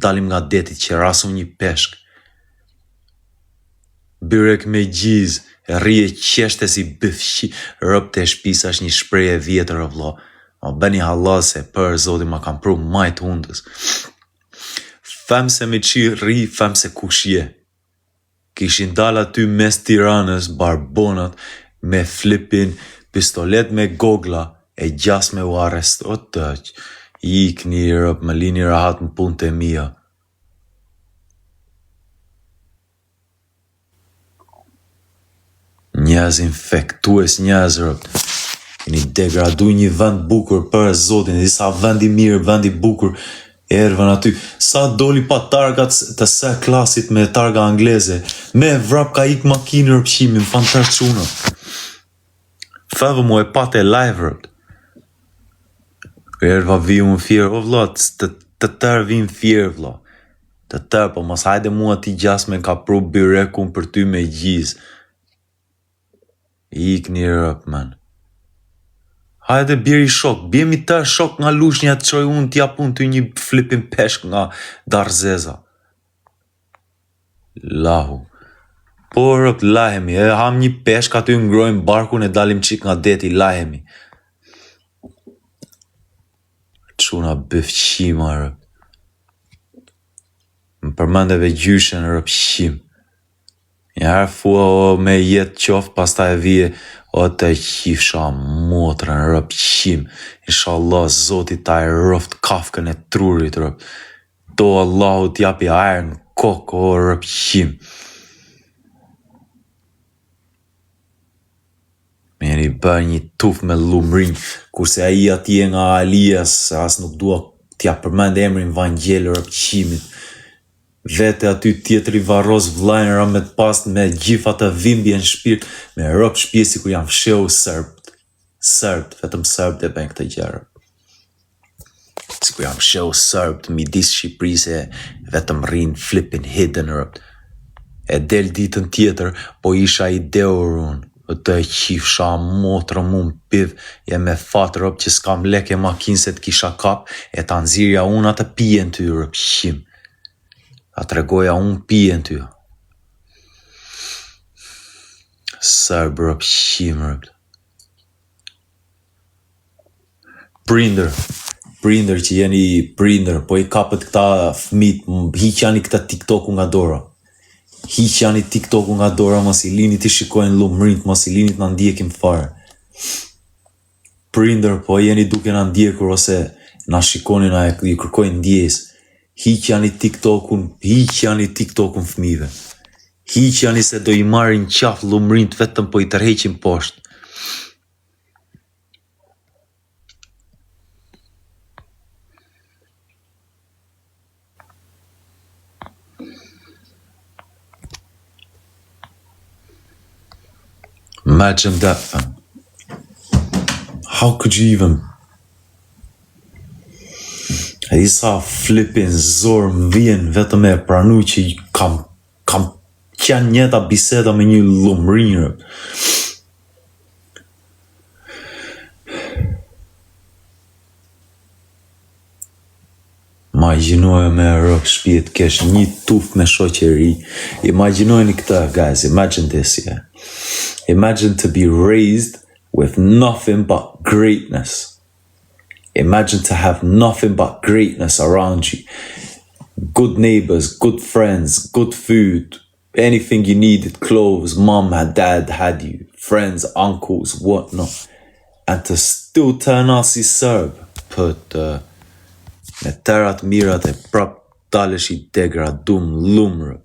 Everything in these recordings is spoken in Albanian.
dalim nga detit që rasu një peshk. Byrek me gjiz, rrije qeshte si bëfshi, rëpte e shpisa është një shpreje vjetër o vlo. Ma bëni halal se për zoti ma kam pru majt hundës. Fem se me qi rri, fem se kush je. Kishin dal aty mes Tiranës, barbonat, me flipin, pistolet me gogla, e gjas me u arrest, o tëq. Ikni rëp, më lini rahat në punë të mija. Njëz infektues, njëz rëp. Keni degradu një vend bukur për zotin, disa vendi mirë, vendi bukur, ervën aty. Sa doli pa targat të se klasit me targa angleze, me vrap ka ik makinë rëpshimin, fan tërquna. Fevë mu e pate live rëpt. Erva vi unë fjerë, o vlat, të tërë vim fjerë vla. Të tërë, po mas hajde mua ti gjas me ka pru birekun për ty me gjiz. Ik një rëp, man. Hajde bjeri shok, bjemi tërë shok nga lushnja të qoj unë t'ja pun të një flipin peshk nga Darzeza. Lahu. Po rëp, lahemi, e ham një peshk aty ngrojmë barkun e dalim qik nga deti, lahemi. Quna bëfqima rëp. Më përmendeve gjyshen rëp shim. Njëherë fua o me jetë qof, pasta e vije, o të qifsha motrën rëp qim. Inshallah, Zotit ta e rëft kafkën e trurit rëp. Do Allahu t'japi ajrë në kokë o rëp qim. Me jeni bërë një tuf me lumrin, kurse aji atje nga Alias, as nuk dua t'ja përmend emrin Vangjel rëp qimit. Vete aty tjetëri varros vlajnë ramet past me gjifa të vimbi në shpirt, me rëp shpjesi ku jam fsheu sërbt. Sërbt, vetëm sërbt e ben këtë gjerë. Si ku jam fsheu sërbt, midis Shqipërise, vetëm rinë flipin hidden rëpt. E del ditën tjetër, po isha i deur unë. Të e qifsha motrë mu më piv, je me fatë rëp që s'kam lek e makinë se t'kisha kap, e ta nxirja unë atë pijen ty rëp shim. A të regoja unë pijen ty. Sërb rëp shim rëp. Prindër që jeni prindër, po i kapët këta fmit, hiqjani këta TikToku nga dora. Hiqjani TikToku nga dora, mos i lini t'i shikojnë lumrit, mos i lini t'na ndjekim fare. Prindër, po jeni duke na ndjekur ose na shikonin a i kërkojnë ndjes. Hiqjani TikTokun fmive. Hiqjani se do i marrin qaf lumrit vetëm po i tërheqin poshtë. Imagine that, fam. How could you even... E disa flipin zorë më vjen vetëm e pranu që kam qenë njëta biseda me një lumrinjë. Imagjinojë me rëp shpijet kesh një tuf me shoqëri. Imagjinojni këta, guys, imagine this, yeah. Imagine to be raised with nothing but greatness. Imagine to have nothing but greatness around you. Good neighbors, good friends, good food, anything you needed, clothes, mom and dad had you, friends, uncles, whatnot. And to still turn out si Serb, but me tërat mirat e prap dalesh i degradum lumrë.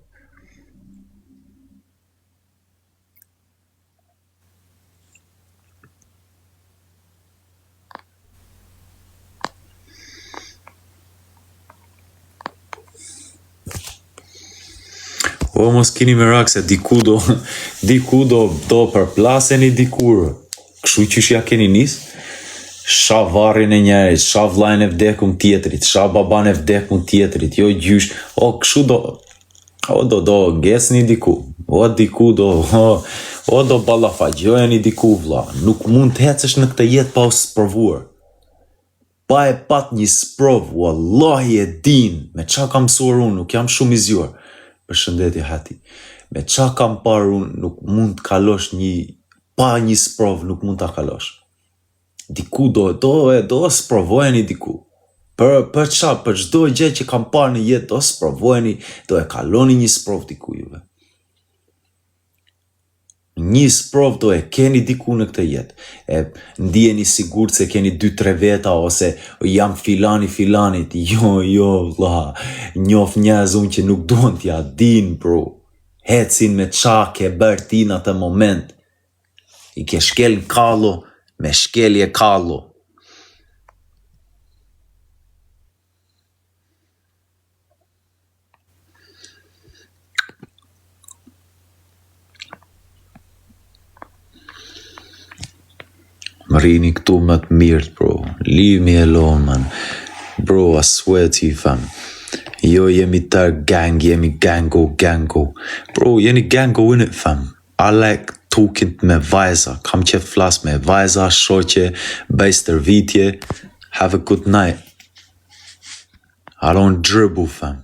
O, mos kini me rak se diku do përplaseni dikur. Kështu qysh ja keni nis? Sha varrin e njerit, sha vlajn e vdekun tjetrit, sha baban e vdekun tjetrit, jo gjysh. O, kështu do ngesni diku. O, diku do balafagjojeni diku, vlla. Nuk mund të hecesh në këtë jetë pa u provuar. pa e pat një sprov, wallahi e din, me qa kam mësuar unë, nuk jam shumë i zgjuar. Përshëndetje hati. Me qa kam parë unë, nuk mund të kalosh pa një sprov, nuk mund të kalosh. Diku do sprovojeni diku. Për qa, për çdo gjë që kam parë në jetë, do sprovojeni, do e kaloni një sprov diku juve. Një sprov do e keni diku në këtë jetë. E ndjeni sigurt se keni 2-3 veta ose jam filanit. Jo, vlla. Njoh njerëz unë që nuk duan t'ja din, bro. Hecin me qa ke bërë ti në atë moment. I ke shkel në kallo, me shkelje kallo. Më rini këtu më të mirët, bro. Leave me alone, man. Bro, I swear to you, fam. Jo, jemi tër gang, jemi gango. Bro, jeni gango in it, fam. I like talking me vajza. Kam qef flas me vajza, shoqe, bëj stërvitje. Have a good night. I don't dribble, fam.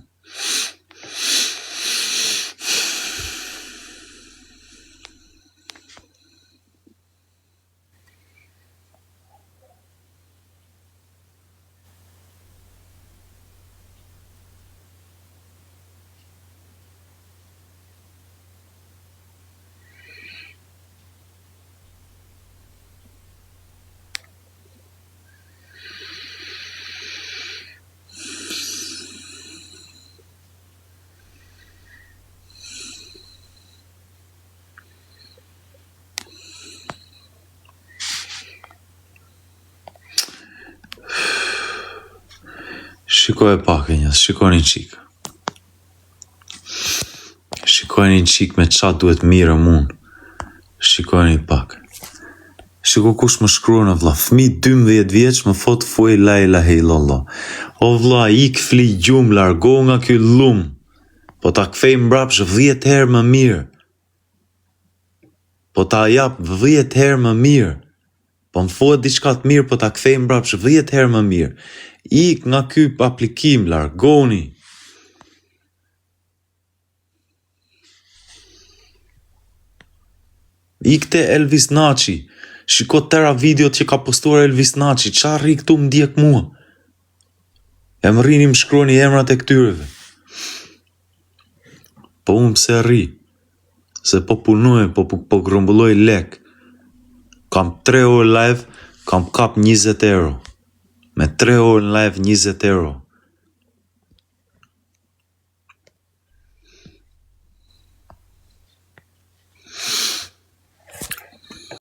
Shikoj pak e njës, shikoj një qik. Shikoj një qik me qa duhet mirë mund. Shikoj një pak. Shiko kush më shkruan, vlla, fëmi 12 vjeç më fot fuj la ilaha illallah. O vlla, ik fli gjum, largo nga ky llum. Po ta kthej mbrapsh 10 herë më mirë. Po ta jap 10 herë më mirë. Po më thuhet diçka të mirë, po ta kthej mbrapsh 10 herë më mirë. Ik nga ky aplikim, largoni. Ikte Elvis Naçi. Shiko tëra videot që ka postuar Elvis Naçi. Qa rri këtu më ndjek mua? E më rrini më shkruani emrat e këtyreve. Po unë pse rri? Se po punoj, po grumbulloj lek. Kam 3 orë live, kam kap 20 euro. Me 3 orë live 20 euro.